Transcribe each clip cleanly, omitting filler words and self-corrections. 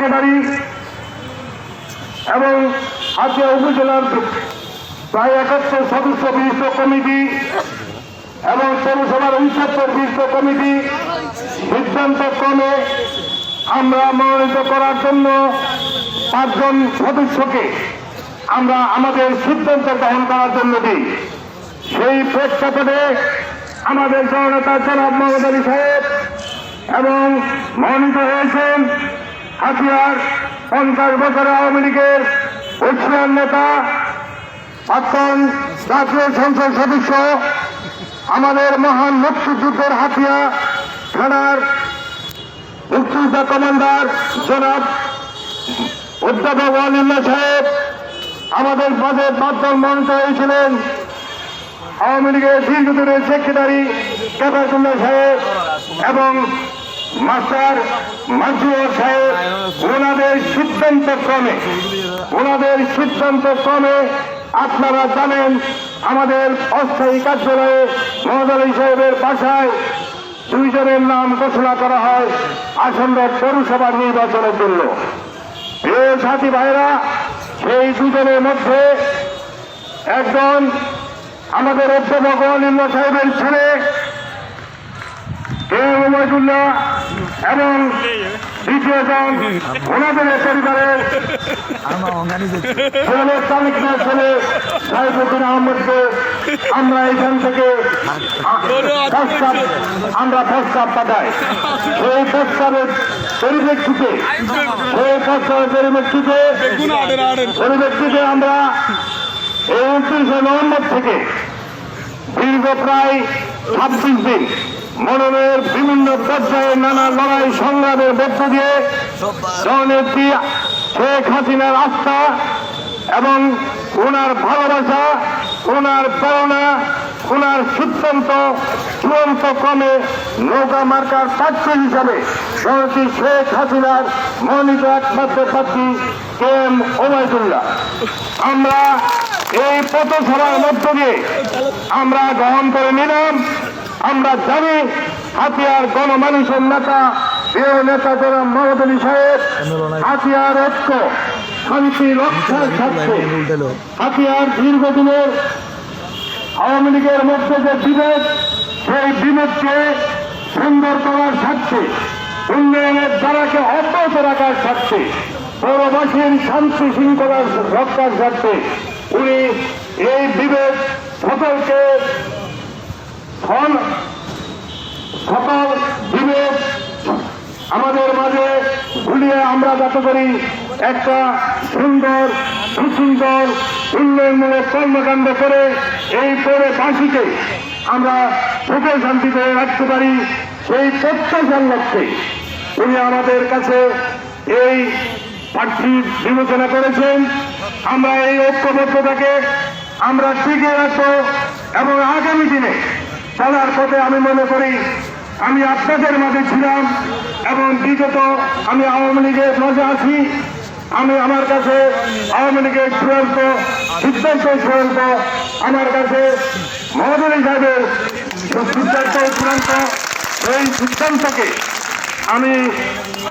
Secretary এবং হাতিয়া উপজেলার প্রায় 71 সদস্য বিশিষ্ট কমিটি এবং পৌরসভার 69 বিশিষ্ট কমিটি সিদ্ধান্ত ক্রমে আমরা মনোনীত করার জন্য 5 জন সদস্যকে আমরা আমাদের সিদ্ধান্ত গ্রহণ করার জন্য দিই। সেই প্রেক্ষাপটে আমাদের জননেতা জনাব মোহাম্মদ আলী সাহেব এবং মনোনীত হয়েছেন হাতিয়ার 50 বছরের আওয়ামী লীগের বর্ষীয়ান নেতা প্রাক্তন জাতীয় সংসদ সদস্য আমাদের মহান মুক্তিযুদ্ধের হাতিয়া থানার মুক্তিযোদ্ধা কমান্ডার জনাব অধ্যাপক ওয়ালিউল্লাহ সাহেব আমাদের মাঝে 5 জন মনোনীত হয়েছিলেন। আওয়ামী লীগের দীর্ঘদিনের সেক্রেটারি কেফায়েতুল্লাহ সাহেব এবং মাস্টার মাজরুর সাহেব ওনাদের সিদ্ধান্ত ক্রমে আপনারা জানেন আমাদের অস্থায়ী কার্যালয়ে মোহাম্মদ আলী সাহেবের বাসায় 2 জনের নাম ঘোষণা করা হয় আসন্ন পৌরসভা নির্বাচনের জন্য। প্রিয় সাথী ভাইরা, সেই 2 জনের মধ্যে একজন আমাদের অধ্যাপক ওয়ালিউল্লাহ সাহেবের ছেলে ওবায়দুল্লাহ এবং দ্বিতীয়জন ওনাদের পরিবারের ছেলে সাইফুদ্দিন আহমদকে আমরা এখান থেকে প্রস্তাব পাঠাই। সেই প্রস্তাবের পরিপ্রেক্ষিতে আমরা এই 29 নভেম্বর থেকে দীর্ঘ প্রায় 26 দিন মননের বিভিন্ন পর্যায়ে নানা লড়াই সংগ্রামের মধ্য দিয়ে জননেত্রী শেখ হাসিনার আস্থা এবং ওনার ভালোবাসা, ওনার প্রেরণা, ওনার সিদ্ধান্ত চূড়ান্ত ক্রমে নৌকা মার্কার প্রার্থী হিসাবে জননেত্রী শেখ হাসিনার মনোনীত একমাত্র প্রার্থী KM ওবায়দুল্লাহ আমরা এই পথসভার মধ্য দিয়ে আমরা গ্রহণ করে নিলাম। আমরা জানি হাতিয়ার গণমানুষের নেতা প্রিয় নেতা জনাব মোহাম্মদ আলী সাহেব হাতিয়ার ঐক্য শান্তি রক্ষার স্বার্থে হাতিয়ার দীর্ঘদিনের আওয়ামী লীগের মধ্যে যে বিভেদ সেই বিভেদকে সুন্দর করার স্বার্থে উন্নয়নের ধারাকে অব্যাহত রাখার স্বার্থে পৌরবাসীর শান্তি শৃঙ্খলা রক্ষার স্বার্থে উনি এই বিভেদ সকলকে সকল বিভেদ আমাদের মাঝে ভুলিয়ে আমরা যাতে করি একটা সুন্দর সুশৃঙ্খল উন্নয়নমূলক কর্মকাণ্ড করে এই পৌরবাসীকে আমরা সুখে শান্তিতে রাখতে পারি সেই প্রত্যাশার লক্ষ্যে উনি আমাদের কাছে এই প্রার্থী বিবেচনা করেছেন। আমরা এই ঐক্যবদ্ধতাকে আমরা টিকিয়ে রাখবো এবং আগামী দিনে চলার পথে আমি মনে করি আমি আপনাদের মাঝে ছিলাম এবং বিগত আমি আওয়ামী লীগের মাঝে আছি। আমি আমার কাছে আওয়ামী লীগের চূড়ান্ত আমার কাছে মোহাম্মদ আলী সাহেবের চূড়ান্ত এই সিদ্ধান্তকে আমি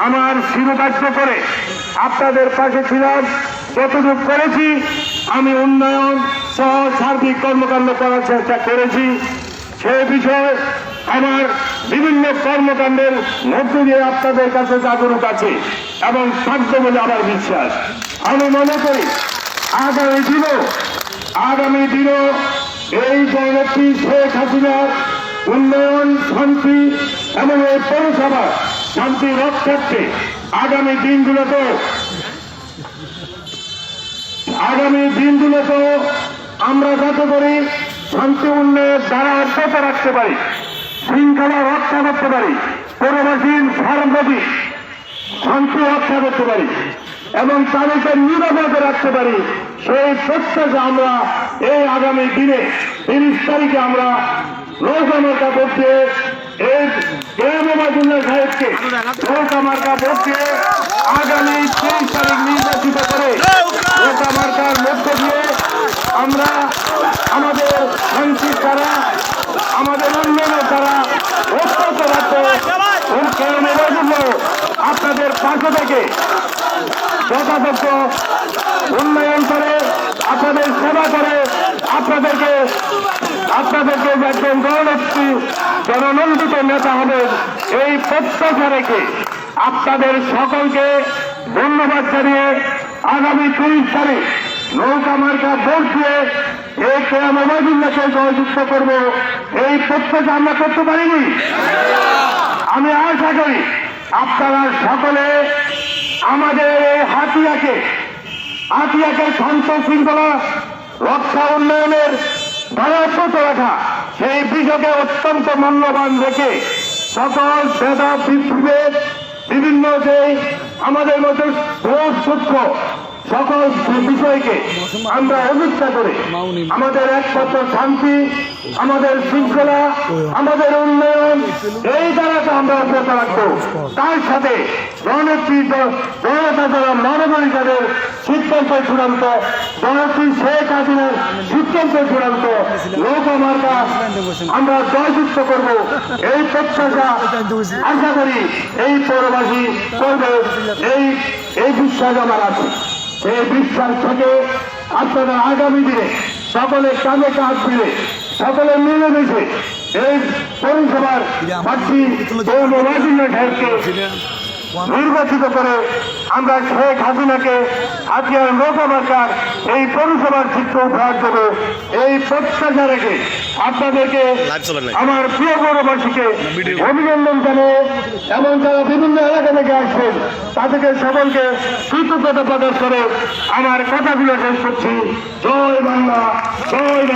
আমার শিরোধার্য করে আপনাদের পাশে ছিলাম। যতটুকু করেছি আমি উন্নয়ন সহ সার্বিক কর্মকাণ্ড করার চেষ্টা করেছি। সে বিষয়ে আমার বিভিন্ন কর্মকাণ্ডের মধ্য দিয়ে আপনাদের কাছে জাগরুক আছে এবং থাকবে বলে আমার বিশ্বাস। আমি মনে করি আগামী দিনও এই জননেত্রী শেখ হাসিনার উন্নয়ন শান্তি এবং এই পৌরসভা শান্তি রক্ষার্থে আগামী দিনগুলোতেও আমরা যাতে করি শান্তি উন্নয়নের দ্বারা অব্যাহত রাখতে পারি, শৃঙ্খলা রক্ষা করতে পারি, পৌরবাসীর সার্বজনীন শান্তি রক্ষা করতে পারি এবং তাদেরকে নিরাপদে রাখতে পারি সেই প্রত্যাশা আমরা এই আগামী দিনে 30 তারিখে আমরা নৌকা মার্কা ভোট দিয়ে এই ওবায়দুল্লাহ সাহেবকে নৌকা মার্কা ভোট দিয়ে আগামী 23 তারিখ নির্বাচিত করে নৌকা মার্কার মধ্য দিয়ে আমরা আমাদের শান্তির দ্বারা আমাদের উন্নয়নের দ্বারা অব্যাহত রাখবো। আপনাদের পাশে থেকে যথাযথ উন্নয়ন করে, আপনাদের সেবা করে, আপনাদেরকে একজন জননেত্রী জননন্দিত নেতা হবে এই প্রত্যাশা রেখে আপনাদের সকলকে ধন্যবাদ জানিয়ে আগামী 30 তারিখ নৌকা মার্কা ভোট দিয়ে এই কেরাম ওবায়দুল্লাহকে জয়যুক্ত করব, এই প্রত্যাশা আমরা করতে পারিনি। আমি আশা করি আপনারা সকলে আমাদের এই হাতিয়াকে শান্ত শৃঙ্খলা রক্ষা উন্নয়নের ধারাপত রাখা সেই বিষয়কে অত্যন্ত মূল্যবান রেখে সকল ভেদা বিভেদ বিভিন্ন যে আমাদের মধ্যে দোষ সূক্ষ্ম সকল বিষয়কে আমরা অভিজ্ঞতা করে আমাদের একমাত্র শান্তি, আমাদের শৃঙ্খলা, আমাদের উন্নয়ন এই দ্বারাতে আমরা অব্যাহত রাখবো। তার সাথে জননেত্রী জনতা যারা মানবী তাদের সিদ্ধান্ত চূড়ান্ত, জননেত্রী শেখ হাসিনার সিদ্ধান্ত চূড়ান্ত নৌকা মার্কা আমরা জয়যুক্ত করব, এই প্রত্যাশা আশা করি এই পৌরবাসী করবে, এই বিশ্বাস আমার আছে। এই বিশ্বাস থেকে আপনারা আগামী দিনে সকলে কাঁধে কাঁধ মিলে সকলে মিলেমিশে এই পৌরসভার প্রার্থী ওবায়দুল্লাহ সাহেবকে নির্বাচিত করে আমরা শেখ হাসিনাকে হাতিয়ার নৌকা মার্কার এই পৌরসভার চিত্র উপহার দেবে, এই প্রত্যাশা রেখে আপনাদেরকে আমার প্রিয় পৌরবাসীকে অভিনন্দন জানিয়ে এবং যারা বিভিন্ন এলাকা থেকে আসছেন তাদেরকে সকলকে কৃতজ্ঞতা প্রকাশ করে আমার কথাগুলো শেষ করছি। জয় বাংলা, জয় বাংলা।